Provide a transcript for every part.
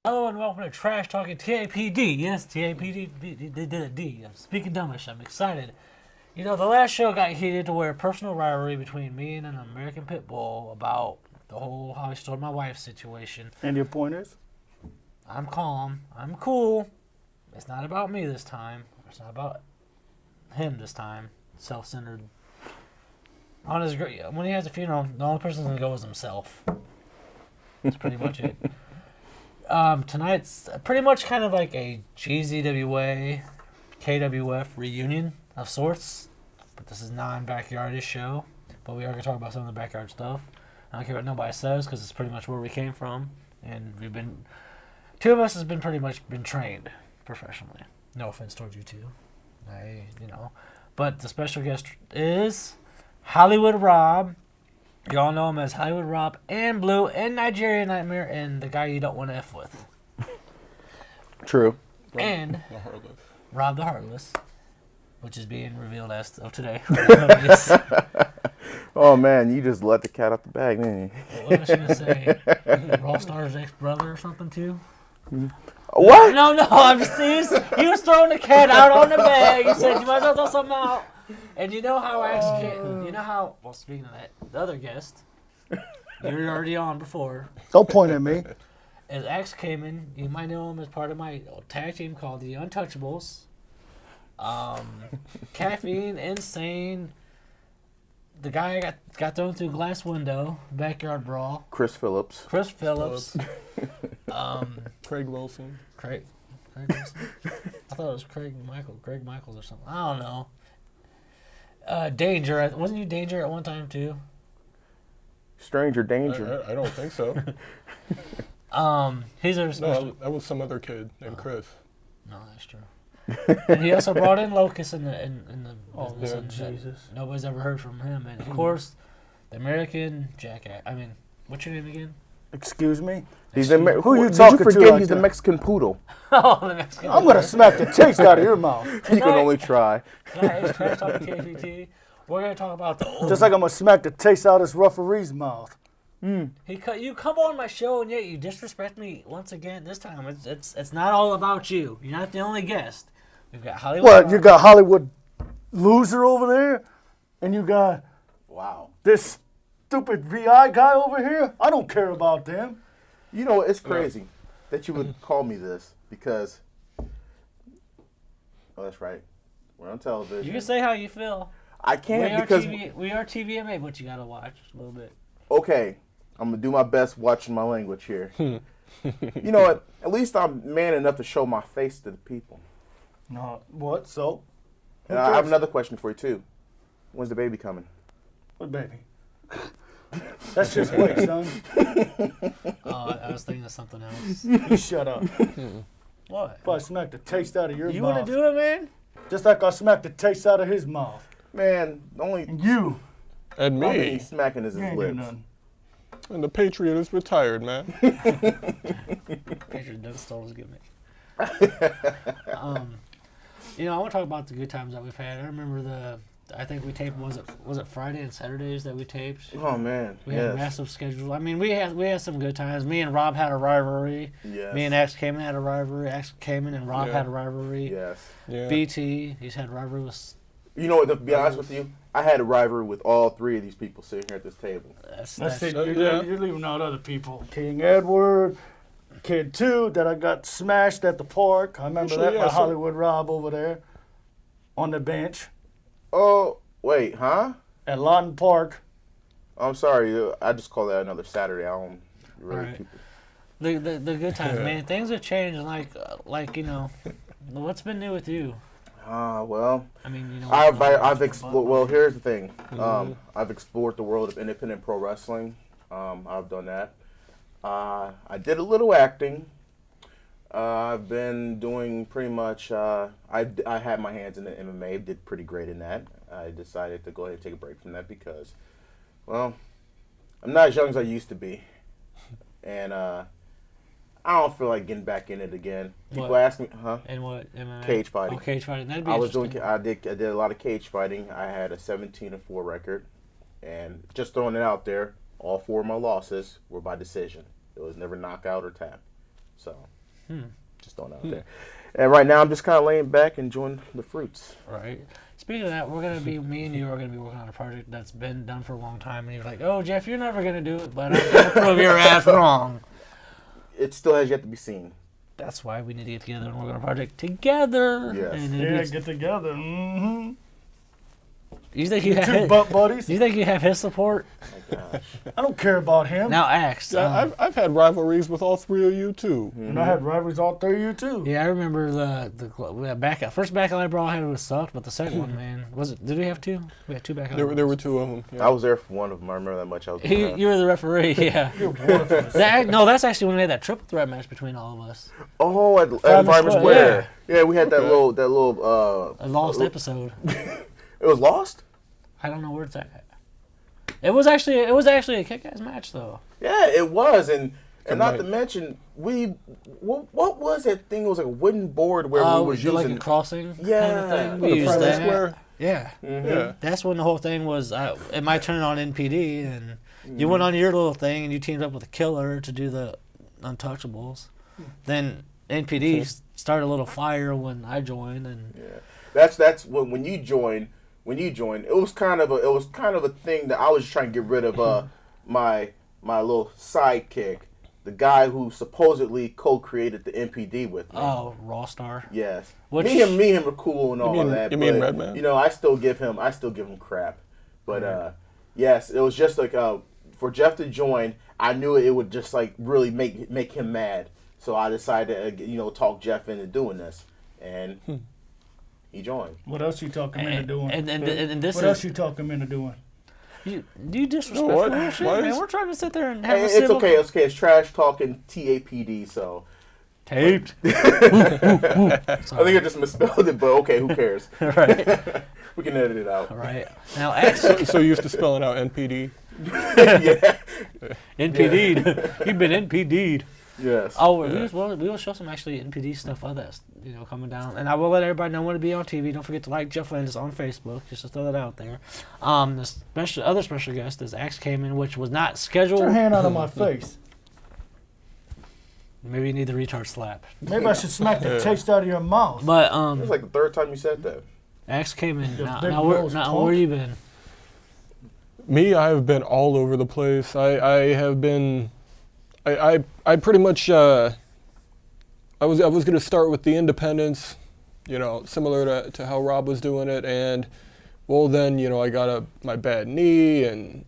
Hello and welcome to Trash Talking TAPD. Yes, TAPD. They did a D. I'm speaking dumbish. I'm excited. You know, the last show got heated to where a personal rivalry between me and an American Pitbull about the whole how I stole my wife's situation. And your pointers? I'm calm. I'm cool. It's not about me this time. It's not about him this time. Self-centered. On his when he has a funeral, the only person that's gonna go is himself. That's pretty much it. Tonight's pretty much kind of like a GZWA, KWF reunion of sorts. But this is non-backyardish show. But we are going to talk about some of the backyard stuff. I don't care what nobody says because it's pretty much where we came from. And two of us has been pretty much been trained professionally. No offense towards you two. But the special guest is Hollywood Rob. You all know him as Hollywood Rob and Blue and Nigeria Nightmare and the guy you don't want to F with. True. And Rob the Heartless, which is being revealed as of today. Oh, man, you just let the cat out the bag, didn't you? What was she going to say? Raw Star's ex-brother or something, too? What? No, I'm just teasing. He was throwing the cat out on the bag. He said, you might as well throw something out. And you know how well, speaking of that, the other guest, you were already on before. Don't point at me. As X came in, you might know him as part of my tag team called the Untouchables. Caffeine, Insane. The guy got thrown through a glass window, backyard brawl. Chris Phillips. Craig Wilson. Craig Wilson? I thought it was Greg Michaels or something. I don't know. Danger. Wasn't you Danger at one time too? Stranger Danger. I don't think so. He's a special. No, that was some other kid named Chris. No, that's true. And he also brought in Locust in the business and Jesus. nobody's ever heard from him. And of course, the American Jackass. I mean, what's your name again? Excuse me? He's Who you Did talking you to forget like he's the that? Mexican poodle? Oh, the Mexican. I'm going to smack the taste out of your mouth. You can only try. Tonight is Trash Talking TFT. We're going to talk about the old. Just like I'm going to smack the taste out of this referee's mouth. You come on my show and yet you disrespect me once again. This time it's not all about you. You're not the only guest. We've got Hollywood. What, you got Hollywood Loser over there? And you got this stupid VI guy over here? I don't care about them. You know, it's crazy that you would call me this because, that's right. We're on television. You can say how you feel. I can't because, we are TVMA, but you gotta watch a little bit. okay, I'm going to do my best watching my language here. You know what? At least I'm man enough to show my face to the people. No, what? So? And I have another question for you, too. When's the baby coming? What baby? That's just wait, son. I was thinking of something else. You shut up. What? If I smack the taste out of your You mouth. want to do it, man? Just like I smacked the taste out of his mouth. Man, the only You. And I mean, me. smacking is You his ain't do lips. nothing. And the Patriot is retired, man. Patriot Doug stole his gimmick. I want to talk about the good times that we've had. I remember I think we taped, was it Friday and Saturdays that we taped? Oh, man. We had a massive schedule. I mean, we had some good times. Me and Rob had a rivalry. Yes. Me and X Kamen had a rivalry. X Kamen and Rob had a rivalry. Yes. Yeah. BT, he's had a rivalry with. You know what, to be honest with you, I had a rivalry with all three of these people sitting here at this table. That's it. yeah. You're leaving out other people. King Edward, Kid 2 that I got smashed at the park. I remember Actually, that yeah, by so- Hollywood Rob over there on the bench Oh, wait, huh? at Lawton Park. I'm sorry. I just call that another Saturday. I don't really Right. keep it. The good times, man. Things have changed. What's been new with you? Well, I mean, I've explored. Well, here's the thing. I've explored the world of independent pro wrestling. I've done that. I did a little acting. I've been doing pretty much. I had my hands in the MMA. Did pretty great in that. I decided to go ahead and take a break from that because, well, I'm not as young as I used to be, and I don't feel like getting back in it again. People What? ask me, huh? And what? MMA? Cage fighting. Oh, cage fighting. That'd be I interesting. did a lot of cage fighting. I had a 17-4 record, and just throwing it out there, all 4 of my losses were by decision. It was never knockout or tap. So, just throwing it out there. And right now, I'm just kind of laying back, enjoying the fruits. Right. Speaking of that, me and you are gonna be working on a project that's been done for a long time, and you're like, "Oh, Jeff, you're never gonna do it," but I'm gonna prove your ass wrong. It still has yet to be seen. That's why we need to get together and work on a project together. Yes. And Get together. Mm-hmm. You think you Two have? butt buddies. Do you think you have his support? Oh my gosh. I don't care about him. Now, Axe. I've had rivalries with all three of you too. And I had rivalries all 3 of you too. Yeah, I remember the first backline brawl I had was sucked, but the second one, man, was it? Did we have two? We had two backline. There were two of them. I was there for one of them. I remember that much. I was You were the referee, yeah. You're worthless. That's actually when we had that triple threat match between all of us. Oh, at Farmers Farmers Square, Square. Yeah, we had that little. A lost episode. It was lost. I don't know where it's at. It was actually a kick-ass match though. Yeah, it was, and not to mention what was that thing? It was like a wooden board where we was using like a crossing. Yeah. kind of thing. The We used Farmers that. Square. Yeah. Yeah. That's when the whole thing was. It might turn on NPD, and you went on your little thing, and you teamed up with a killer to do the Untouchables. Then NPD started a little fire when I joined, and that's when you joined. When you joined, it was kind of a thing that I was trying to get rid of. My little sidekick, the guy who supposedly co-created the NPD with me. oh, Raw Star. Yes. Which- Me and him are cool and all that. you mean but, Redman? You know, I still give him crap. But yes, it was just like for Jeff to join, I knew it would just like really make him mad. So I decided to talk Jeff into doing this, and he joined. What else you talking into doing? And this what is else you talking into doing? you disrespect what? real shit, Why man. is- We're trying to sit there and have a It's civil okay. It's trash talking TAPD. So taped. I think I just misspelled it, but okay, who cares? Right. We can edit it out. All right. Now, Axe So you used to spelling out NPD. Yeah. NPD'd. You've been NPD'd. Yes. Oh, we will show some actually NPD stuff of that, coming down. And I will let everybody know when to be on TV. Don't forget to like Jeff Landis on Facebook, just to throw that out there. The other special guest is Axe came in, which was not Get scheduled. your hand out of my face. Maybe you need the retard slap. Maybe I should smack the taste out of your mouth. But It's like the third time you said that. Axe came in. Your Now, big now, where, nose now punk. where you been? Me, I have been all over the place. I have been. I pretty much. I was going to start with the independents, similar to how Rob was doing it, and well then I got my bad knee, and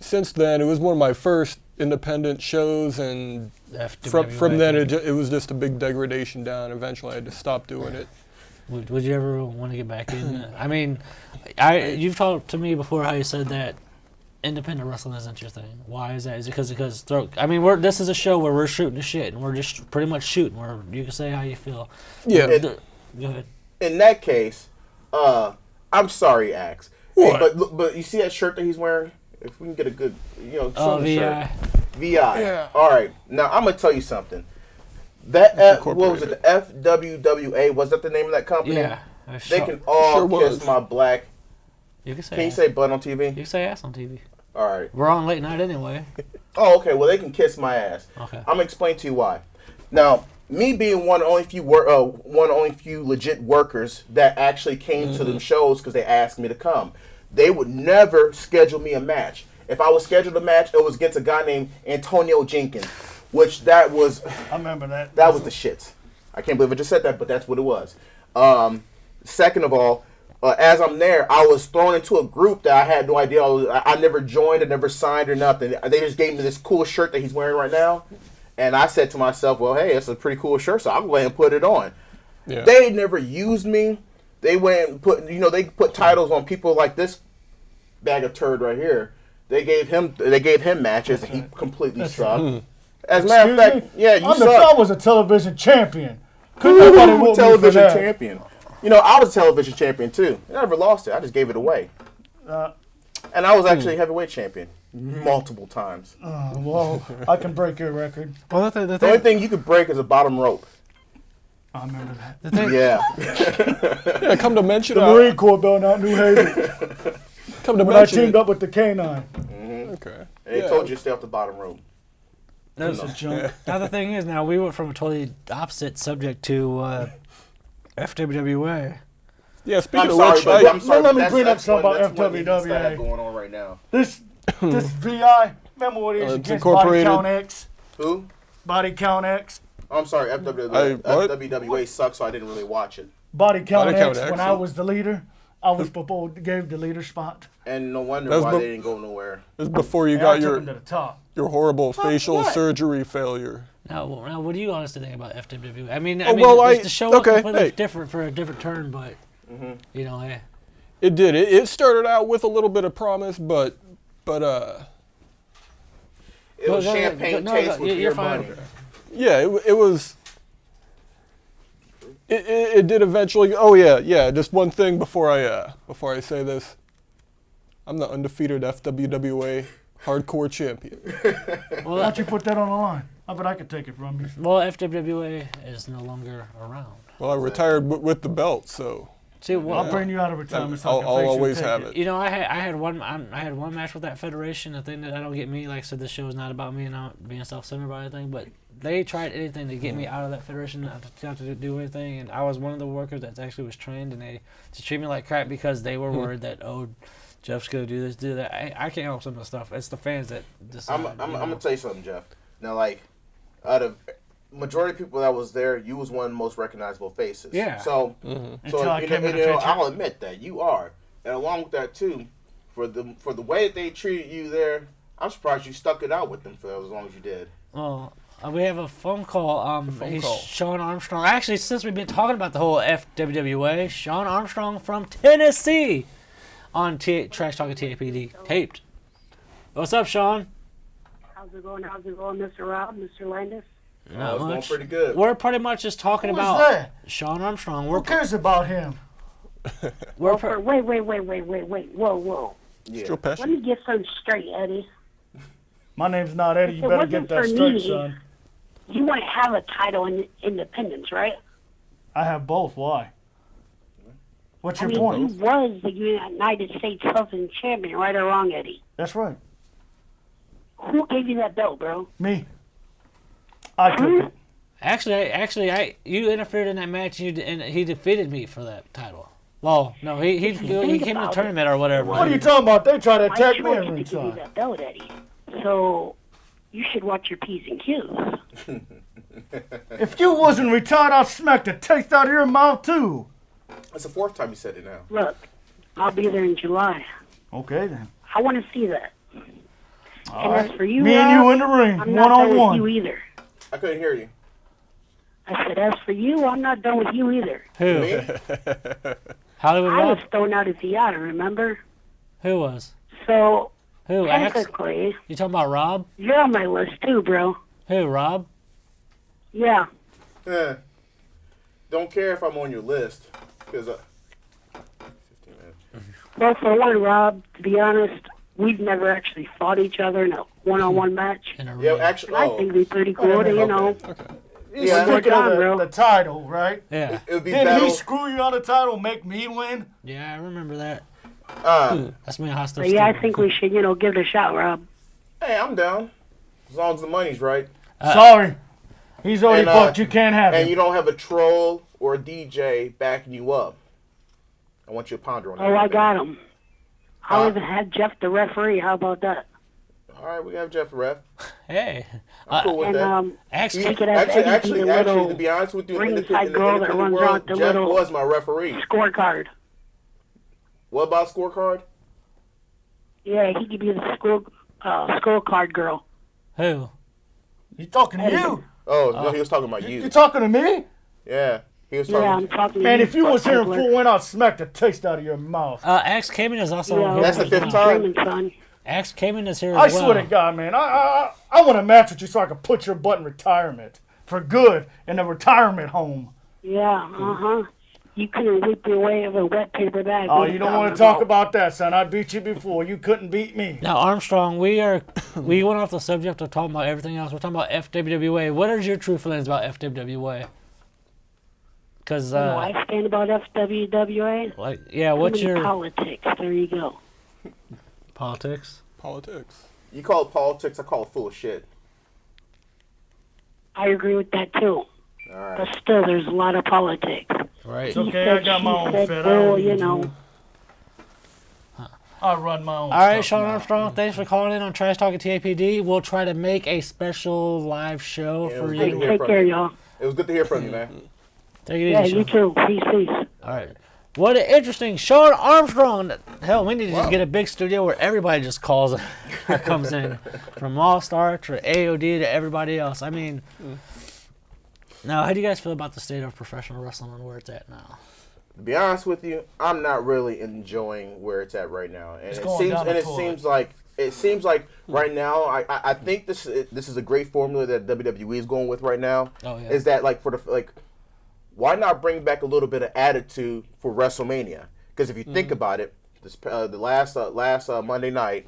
since then it was one of my first independent shows, and from then it was just a big degradation down. Eventually I had to stop doing it. Would you ever want to get back in? I mean, you've talked to me before how you said that independent wrestling isn't your thing. Why is that? Is it because this is a show where we're shooting the shit and we're just pretty much shooting. Where you can say how you feel. Yeah. Go ahead. In that case, I'm sorry, Axe. What? Hey, but you see that shirt that he's wearing? If we can get a good, show the VI. shirt. VI. Yeah. All right. Now I'm gonna tell you something. That what was it? incorporated. The FWWA. Was that the name of that company? Yeah. They can all Sure kiss was. my black. You can say. Can you ass. say butt on TV? You can say ass on TV. All right. We're on late night anyway. Oh, okay. Well, they can kiss my ass. Okay. I'm gonna explain to you why. Now, me being one of the only few legit workers that actually came to them shows because they asked me to come. They would never schedule me a match. If I was scheduled a match, it was against a guy named Antonio Jenkins, which that was I remember that. that was the shits. I can't believe I just said that, but that's what it was. Second of all, as I'm there, I was thrown into a group that I had no idea. I never joined, I never signed or nothing. They just gave me this cool shirt that he's wearing right now. And I said to myself, well, hey, it's a pretty cool shirt, so I'll go ahead and put it on. Yeah. They never used me. They went and they put titles on people like this bag of turd right here. They gave him matches, and he completely sucked. As a matter of fact, yeah, you I suck. was a television champion. Couldn't nobody whoop me for Television that. champion. I was a television champion too. I never lost it. I just gave it away. And I was actually a heavyweight champion multiple times. Well, I can break your record. Well, The only thing you could break is a bottom rope. I remember that. the thing, Yeah. Yeah, come to mention The Marine Corps building out New Haven come to when I mention teamed it. up with the K9. Okay. They told you to stay off the bottom rope. That's a junk. Now the thing is, now we went from a totally opposite subject to FWWA. Yeah, speaking I'm of sorry, which, but I'm sorry. let me but bring up that's something one- about that's one thing that's FWWA. going on right now. This VI, remember what it is It's against Body Incorporated. Count X? Who? Body Count X. Oh, I'm sorry. What? FWWA sucks, so I didn't really watch it. Body Count Body Count X, X, when I was the leader, I was gave the leader spot. And no wonder That's why bu- they didn't go nowhere. this is before you And I got took him to the top. your horrible facial what? surgery failure. Now, what do you honestly think about FWWA? I mean, the show was okay, completely hey. different for a different turn, but you know, It did. It started out with a little bit of promise, but It was champagne taste with you're your fine. money. yeah, it was. It did eventually. Oh yeah. Just one thing before I say this, I'm the undefeated FWWA hardcore champion. Why don't you put that on the line? I bet I could take it from you. Well, FWWA is no longer around. Well, I retired with the belt, so See, I'll bring you out of retirement so I I'll can face you always and take have it. it. you know, I had one match with that federation. The thing that I don't get me, like I said, this show is not about me and not being self-centered about anything, but they tried anything to get me out of that federation, not to do anything, and I was one of the workers that actually was trained, and they just treat me like crap because they were worried that, oh, Jeff's gonna do this, do that. I can't help some of the stuff. It's the fans that decide. I'm gonna tell you something, Jeff. Now, like, out of majority of people that was there, you was one of the most recognizable faces. Yeah. So, Until I came in the picture. I'll admit that you are, and along with that too, for the way that they treated you there, I'm surprised you stuck it out with them for as long as you did. Oh, we have a phone call. phone He's call. Sean Armstrong. Actually, since we've been talking about the whole FWWA, Sean Armstrong from Tennessee on Trash Talking TAPD taped. What's up, Sean? How's it going, Mr. Rob, Mr. Landis? Not It's going much. pretty good. We're pretty much just talking Who is about that? Sean Armstrong. Who cares about him? We're Wait, whoa. Yeah. Still Let passionate. me get something straight, Eddie. My name's not Eddie. You If it better wasn't get that for straight, me- son. You wouldn't have a title in Independence, right? I have both. Why? What's I your mean, point? you was the United States Heavyweight Champion, right or wrong, Eddie? That's right. Who gave you that belt, bro? Me. I took it. actually, you interfered in that match, and he defeated me for that title. Well, no, he came to the about it. tournament or whatever. What are you talking about? They try to I attack me chose every to give you time. that belt, Eddie. So you should watch your P's and Q's. If you wasn't retired, I'd smack the taste out of your mouth too. That's the fourth time you said it now. Look, I'll be there in July. Okay then. I want to see that. All And as right. for you, Me and Rob, you in the ring, I'm one not done on with you one. either. I couldn't hear you. I said, as for you, I'm not done with you either. Who? Me? Hollywood I was Rob? thrown out of theater, remember? Who was? So, Who? Axe? technically, You talking about Rob? you're on my list too, bro. Who? Rob? Yeah. Eh. Don't care if I'm on your list, because 15 minutes. Well, for one, Rob, to be honest, we've never actually fought each other in a one-on-one match. In a Yeah, ring. actually, And I think it'd be pretty cool to, you know. He's Yeah. thinking One more of time, the bro. title, right? Yeah. it would be Did battle. he screw you on the title, make me win? Yeah, I remember that. That's me and Hostile But yeah, I Steve. think we should, you know, give it a shot, Rob. Hey, I'm down. As long as the money's right. Sorry. He's already and, booked. You can't have And him. you don't have a troll or a DJ backing you up. I want you to ponder on that. Oh, I a bit. got him. I'll even have Jeff the referee. How about that? All right, we have Jeff Ref. Hey. I'm cool with And that. Axe, we could have Eddie be the little to be honest with you, in the ringside girl that runs world, out the Jeff little was my referee. scorecard. What about scorecard? Yeah, he could be the scorecard girl. who? He's talking to you. Oh, no, he was talking about You you. talking to me? Yeah, he was Yeah, talking. I'm talking to Man, you. if you was here in Butt full win, I'd smack the taste out of your mouth. Axe Kamen is also Yeah, here. That's the as fifth well. time. Dreaming, son. Axe Kamen is here I as well. swear to God, man, I want a match with you so I can put your butt in retirement for good in a retirement home. Yeah, uh-huh. You couldn't whip your way of a wet paper bag. Oh, you don't want to talk about that, son. I beat you before. You couldn't beat me. Now, Armstrong, we went off the subject of talking about everything else. We're talking about FWWA. What are your true feelings about FWWA? Because, You know, I stand about FWWA. like, yeah, what's I'm in your politics? There you go. politics? Politics. You call it politics, I call it full of shit. I agree with that too. All right. But still, there's a lot of politics. Right. It's okay, I got my own She said, Fed. I well, don't you need know. you. I run my own. All right, stuff Sean now. Armstrong, thanks for calling in on Trash Talking TAPD. We'll try to make a special live show Yeah, for it Hey, was you. take care, y'all. It was good to hear from you, man. Take it Yeah, easy, you Sean. too. Peace, peace. All right. What an interesting Sean Armstrong. Hell, we need to just get a big studio where everybody just calls or comes in, from All Star to AOD to everybody else. I mean, now, how do you guys feel about the state of professional wrestling and where it's at now? To be honest with you, I'm not really enjoying where it's at right now, and It's going down the toilet. it seems like right now. I think this is a great formula that WWE is going with right now. Oh, yeah. Is that like why not bring back a little bit of attitude for WrestleMania? Because if you think about it, the last Monday night,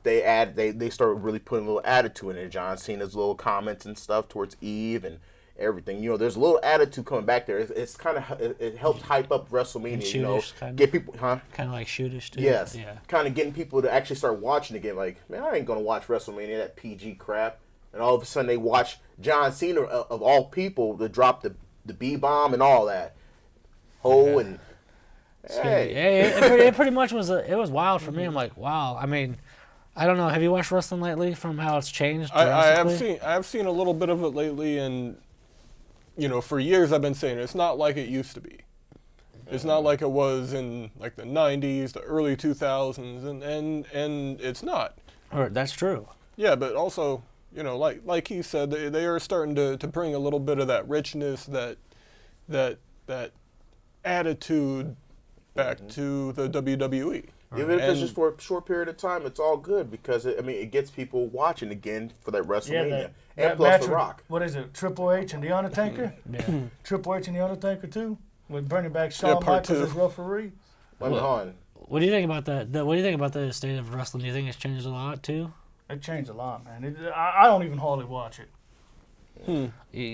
they started really putting a little attitude in it. John Cena's little comments and stuff towards Eve and everything. You know, there's a little attitude coming back there. It's kind of it helps hype up WrestleMania. You know, Shootish, kinda. get people, huh? Kind of like shootish, too. Yes. Yeah. Kind of getting people to actually start watching again. Like, man, I ain't gonna watch WrestleMania, that PG crap. And all of a sudden they watch John Cena of all people to drop the B-bomb and all that. And hey. Yeah, it pretty much was. It was wild for me. I'm like, wow. I mean, I don't know. Have you watched wrestling lately? From how it's changed drastically? I have seen a little bit of it lately, and you know, for years I've been saying it's not like it used to be. It's not like it was in like the 90s, the early 2000s, and it's not. That's true. Yeah, but also, you know, like he said, they are starting to bring a little bit of that richness, that attitude back to the WWE. Even if it's just for a short period of time, it's all good because it gets people watching again for that WrestleMania and plus match The with- Rock. What is it? Triple H and The Undertaker? Yeah. Triple H and The Undertaker too? With bringing back Shawn part Michaels two. as referee? Hold on. What do you think about that? What do you think about the state of wrestling? Do you think it's changed a lot too? It changed a lot, man. I don't even hardly watch it.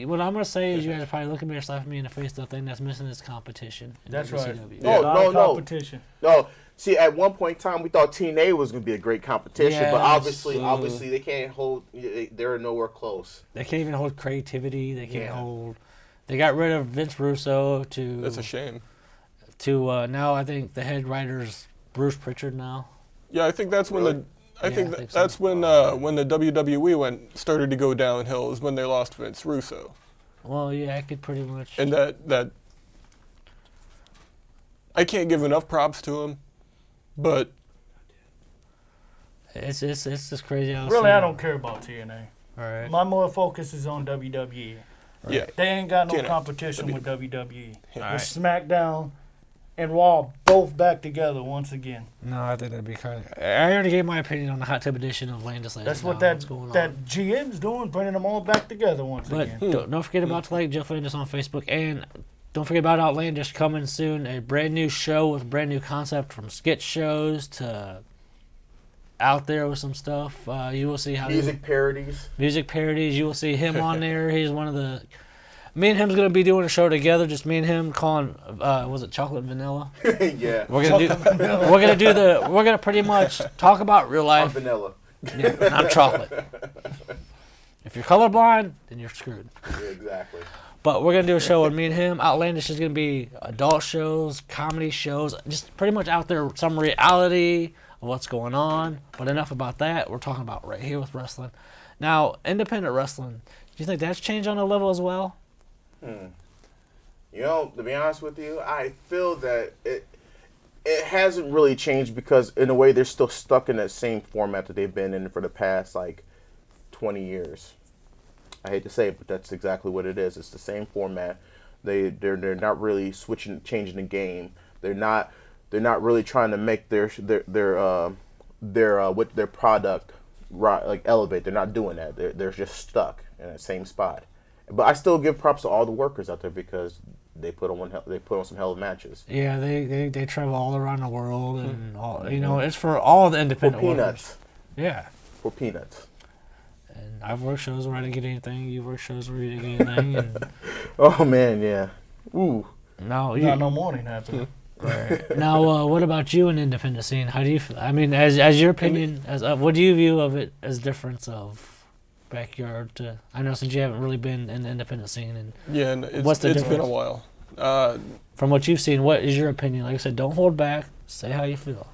What I'm gonna say is, you guys are probably looking at me or slapping me in the face. The thing that's missing is competition. in That's right. WCW. No, A lot of no. competition. No, see, at one point in time, we thought TNA was going to be a great competition, but Yes. obviously, they can't hold. They're nowhere close. They can't even hold creativity. They can't Yeah. hold. They got rid of Vince Russo That's a shame. to now I think the head writer's Bruce Pritchard now. Yeah, I think that's when Really? I think so. that's when the WWE started to go downhill, is when they lost Vince Russo. Well, yeah, I could pretty much. And that I can't give enough props to him, but It's just crazy. How Really, I don't care about TNA. All right. My more focus is on WWE. yeah, They ain't got no TNA. competition with WWE. Alright. With SmackDown and Raw both back together once again. No, I think that'd be kind of. I already gave my opinion on the hot tub edition of Landis. That's what what's going that on. GM's doing, bringing them all back together once But again. don't forget about to like Jeff Landis on Facebook, and don't forget about Outlandish coming soon. A brand new show with a brand new concept, from sketch shows to out there with some stuff. You will see how Music parodies. music parodies. You will see him on there. He's one of the. Me and him's gonna be doing a show together. Just me and him calling. Was it Chocolate and Vanilla? Yeah. We're gonna pretty much talk about real I'm life. vanilla. Yeah, and I'm chocolate. If you're colorblind, then you're screwed. Yeah, exactly. But we're going to do a show with me and him. Outlandish is going to be adult shows, comedy shows, just pretty much out there, some reality of what's going on. But enough about that. We're talking about right here with wrestling. Now, independent wrestling, do you think that's changed on a level as well? You know, to be honest with you, I feel that it hasn't really changed because, in a way, they're still stuck in that same format that they've been in for the past, 20 years. I hate to say it, but that's exactly what it is. It's the same format. They're not really changing the game. They're not really trying to make their product elevate. They're not doing that. They're just stuck in that same spot. But I still give props to all the workers out there because they put on some hell of matches. Yeah, they travel all around the world, and all, it's for all the For independent workers. peanuts. Yeah. For peanuts. And I've worked shows where I didn't get anything. You've worked shows where you didn't get anything. And Oh man, yeah. Ooh. now, Not no morning happening. now, what about you in the independent scene? How do you? I mean, as your opinion, what do you view of it as difference of backyard? I know since you haven't really been in the independent scene, and Yeah, and What's the it's been a difference? while. from what you've seen, what is your opinion? Like I said, don't hold back. Say how you feel.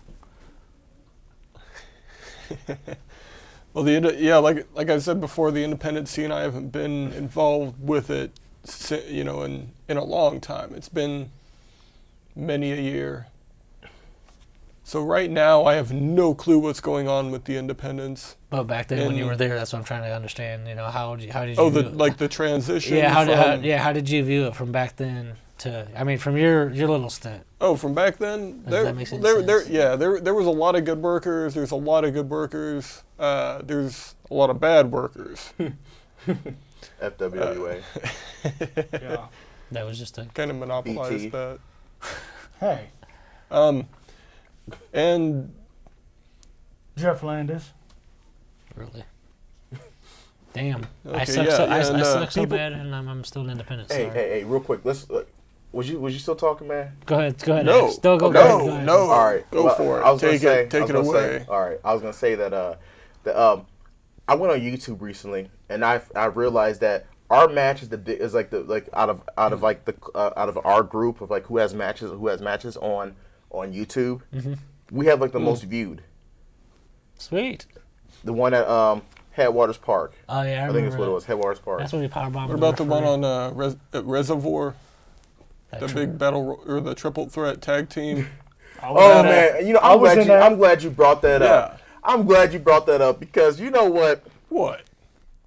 Well, like I said before, the independent scene, I haven't been involved with it, in a long time. It's been many a year. So right now, I have no clue what's going on with the independents. But back then, when you And- were there, that's what I'm trying to understand. How did you? Oh, view it? the transition. Yeah, how from, did you view it from back then to? I mean, from your little stint. Oh, from back then, Does that make sense? there was a lot of good workers. There's a lot of good workers. There's a lot of bad workers. FWWA. Yeah. That was just a. Kind of monopolized BT. that. Hey, And Jeff Landis. Really. Damn. I Okay, suck, yeah, so, yeah, I and, suck so people- bad, and I'm still an independent. Hey, Sorry. hey, real quick. Let's. Was you still talking, man? Go ahead. No. Alex. Still go. Okay. go ahead, go ahead. No. All right, Go for it. I was gonna Take say, it. Take I was it gonna away. say- all right, I was gonna say that I went on YouTube recently, and I realized that our match is like out of our group of like who has matches on YouTube. Mm-hmm. We have like the most viewed. Sweet. The one at Headwaters Park. Oh yeah, I think that's what it was. Headwaters Park. That's when we powerbombed. What about the one on at Reservoir? that The tri- big or the triple threat tag team? Oh man, you know I was in that. I'm glad you brought that up. Yeah. I'm glad you brought that up because you know what? What?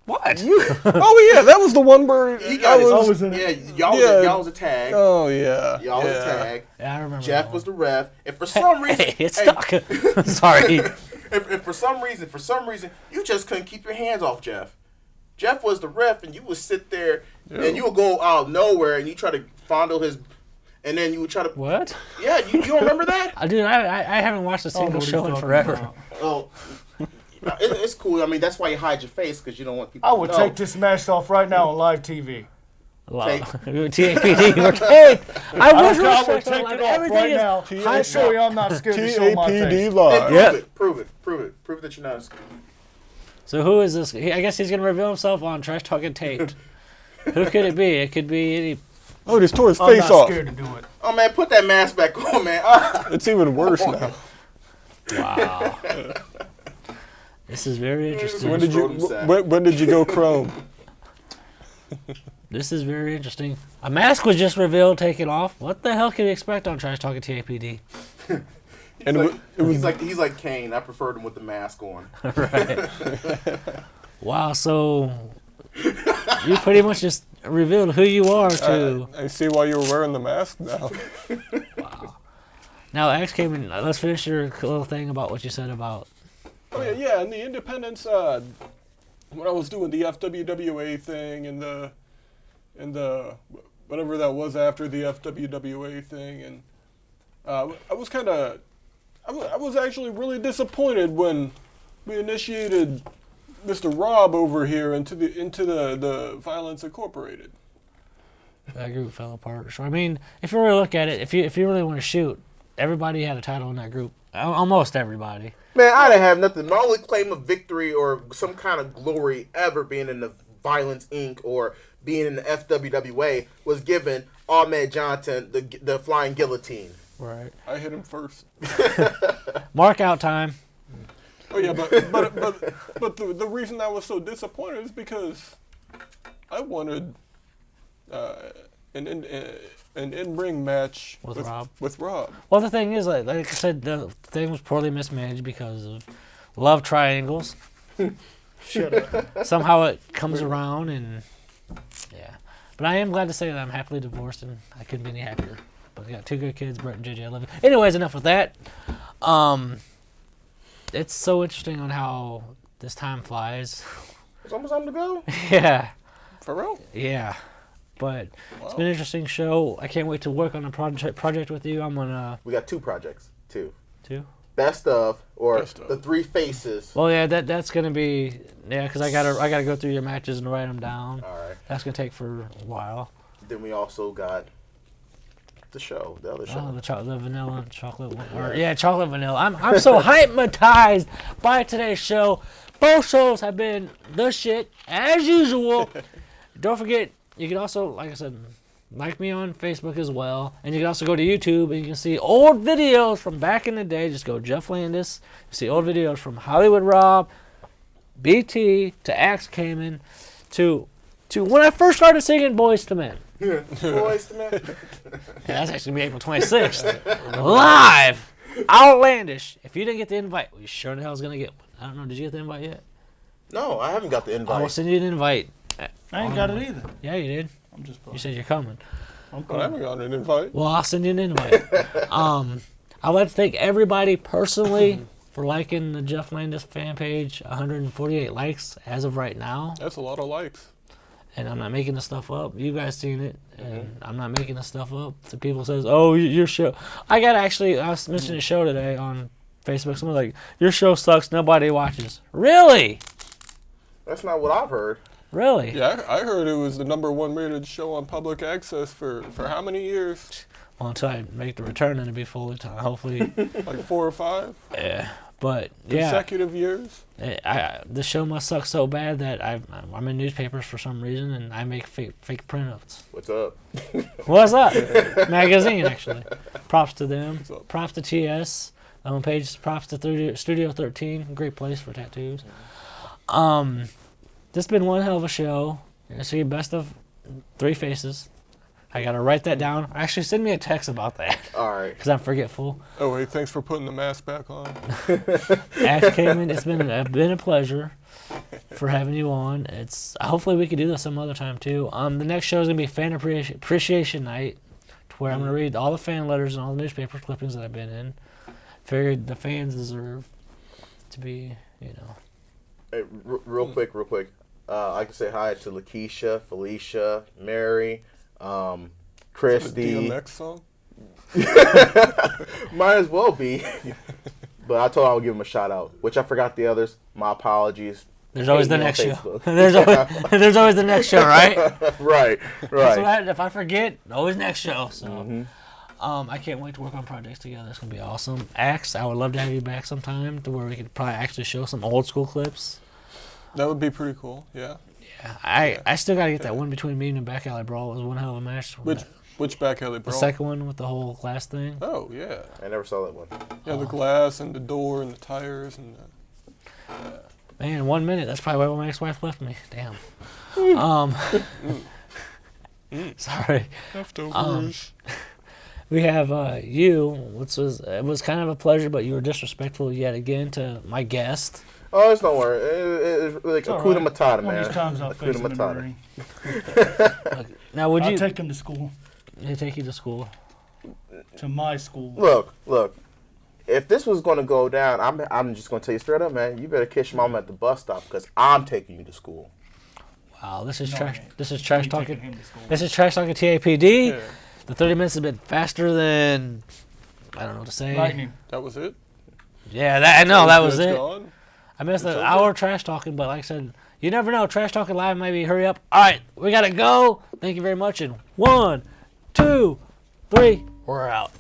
What? You Oh yeah, that was the one where he got I his, I was in it. yeah, y'all was a tag. Oh yeah. Y'all was a yeah. tag. Yeah, I remember. Jeff that was one. the ref, and for some reason, Hey, it's stuck. Sorry. if for some reason, you just couldn't keep your hands off Jeff. Jeff was the ref, and you would sit there, and you would go out of nowhere, and you try to fondle his, and then you would try to. What? Yeah, you don't remember that? Dude, I haven't watched a I don't know single what he's show in talking forever. about. Oh, it's cool. I mean, that's why you hide your face because you don't want people. I to would know. take this match off right now on live TV. TAPD or tape. I was I would respect take on it live. off right now. I show you I'm not scared to show my TAPD face. Hey, live. Yeah. prove it that you're not. So who is this? I guess he's gonna reveal himself on Trash Talking Taped. Who could it be? It could be any. Oh, just tore his I'm face not off. scared to do it. Oh man, put that mask back on, man. It's even worse now. Wow. This is very interesting. When did you Scrotum sack. when did you go chrome? This is very interesting. A mask was just revealed, taken off. What the hell can you expect on Trash Talking TAPD? And it was He's like Kane. I preferred him with the mask on. Right. Wow. So you pretty much just revealed who you are to. I see why you were wearing the mask now. Now, X came in. Let's finish your little thing about what you said about. Oh yeah, and the independents. When I was doing the FWWA thing and the whatever that was after the FWWA thing, and I was actually really disappointed when we initiated Mr. Rob over here into the Violence Incorporated. That group fell apart. So I mean, if you really look at it, if you really want to shoot, everybody had a title in that group. Almost everybody. Man, I didn't have nothing. My only claim of victory or some kind of glory ever being in the Violence Inc. or being in the FWWA was given Ahmed Johnson the flying guillotine. Right. I hit him first. Mark out time. Oh yeah, but the reason I was so disappointed is because I wanted an in-ring match With Rob. With Rob. Well, the thing is, like I said, the thing was poorly mismanaged because of love triangles. Shut up. Somehow it comes around, and yeah. But I am glad to say that I'm happily divorced, and I couldn't be any happier. But I got two good kids, Brett and JJ. I love you. Anyways, enough with that. It's so interesting on how this time flies. It's almost time to go. Yeah. For real? Yeah. But it's been an interesting show. I can't wait to work on a project with you. I'm gonna We got two projects. Two. Best of or Best of. the three faces. Well, yeah, that's gonna be because I gotta go through your matches and write them down. All right. That's gonna take for a while. Then we also got the show, the other show. Oh, the vanilla chocolate one. Yeah, chocolate vanilla. I'm so hypnotized by today's show. Both shows have been the shit as usual. Don't forget, you can also, like I said, like me on Facebook as well, and you can also go to YouTube and you can see old videos from back in the day. Just go Jeff Landis. You see old videos from Hollywood Rob, BT to Axe Kamen to when I first started singing Boys to Men. Boys to Men. Yeah, that's actually be April 26th. Live! Outlandish. If you didn't get the invite, well, you sure the hell's going to get one. I don't know. Did you get the invite yet? No, I haven't got the I will invite. send you an invite. I ain't got it either. Yeah, you did. I'm just. You said you're coming. I haven't gotten an invite. Well, I'll send you an invite. I'd like to thank everybody personally for liking the Jeff Landis fan page. 148 likes as of right now. That's a lot of likes. And I'm not making this stuff up. You guys seen it, and I'm not making this stuff up. So people says, "Oh, your show." I was mentioning a show today on Facebook. Someone's like, "Your show sucks. Nobody watches." Really? That's not what I've heard. Really? Yeah, I heard it was the #1 rated show on public access for how many years? Well, until I make the return and it be fully time, hopefully. Like 4 or 5 Yeah. But yeah, consecutive years. the show must suck so bad that I'm in newspapers for some reason, and I make fake printouts. What's up? What's up? Magazine, actually. Props to them. What's up? Props to TS. Homepage. Props to Studio 13. Great place for tattoos. This has been one hell of a show. So your best of 3 faces. I gotta write that down. Actually, send me a text about that All right. because I'm forgetful. Oh wait, thanks for putting the mask back on. Ash came in. It's been a pleasure for having you on. Hopefully we could do this some other time too. The next show is gonna be Fan Appreciation Night, to where I'm gonna read all the fan letters and all the newspaper clippings that I've been in. Figured the fans deserve to be, Hey, real quick. I can say hi to Lakeisha, Felicia, Mary, Christy. DMX song. Might as well be. But I told her I would give him a shout out, which I forgot the others. My apologies. There's always Hate the me on next show. Facebook. there's always the next show, right? Right. That's what happens. If I forget, always next show. So, I can't wait to work on projects together. It's gonna be awesome. Axe, I would love to have you back sometime to where we could probably actually show some old school clips. That would be pretty cool. Yeah. Yeah, I still gotta get that one between me and the Back Alley Brawl. It was one hell of a match. Which back alley The brawl? second one with the whole glass thing. Oh yeah. I never saw that one. Yeah, the glass and the door and the tires and. Man, 1 minute. That's probably why my ex-wife left me. Damn. Sorry. Leftovers. We have you. It was kind of a pleasure, but you were disrespectful yet again to my guest. Oh, it's no worry. It's like Hakuna Matata, One man. of these times I'll face Hakuna him in the Matata. ring. Now, would I'll you take him to school, they take you to school? to my school. Look. If this was going to go down, I'm just going to tell you straight up, man. You better kiss your mom at the bus stop because I'm taking you to school. Wow, this is No, trash. I ain't. This is trash I'm taking talking. him to school. This is trash talking TAPD. Yeah. The 30 minutes has been faster than I don't know what to say. Lightning. That was it. Yeah, that was It's it. gone? I missed It's an over? hour trash talking, but like I said, you never know. Trash talking live, maybe hurry up. All right, we gotta go. Thank you very much. And 1, 2, 3, we're out.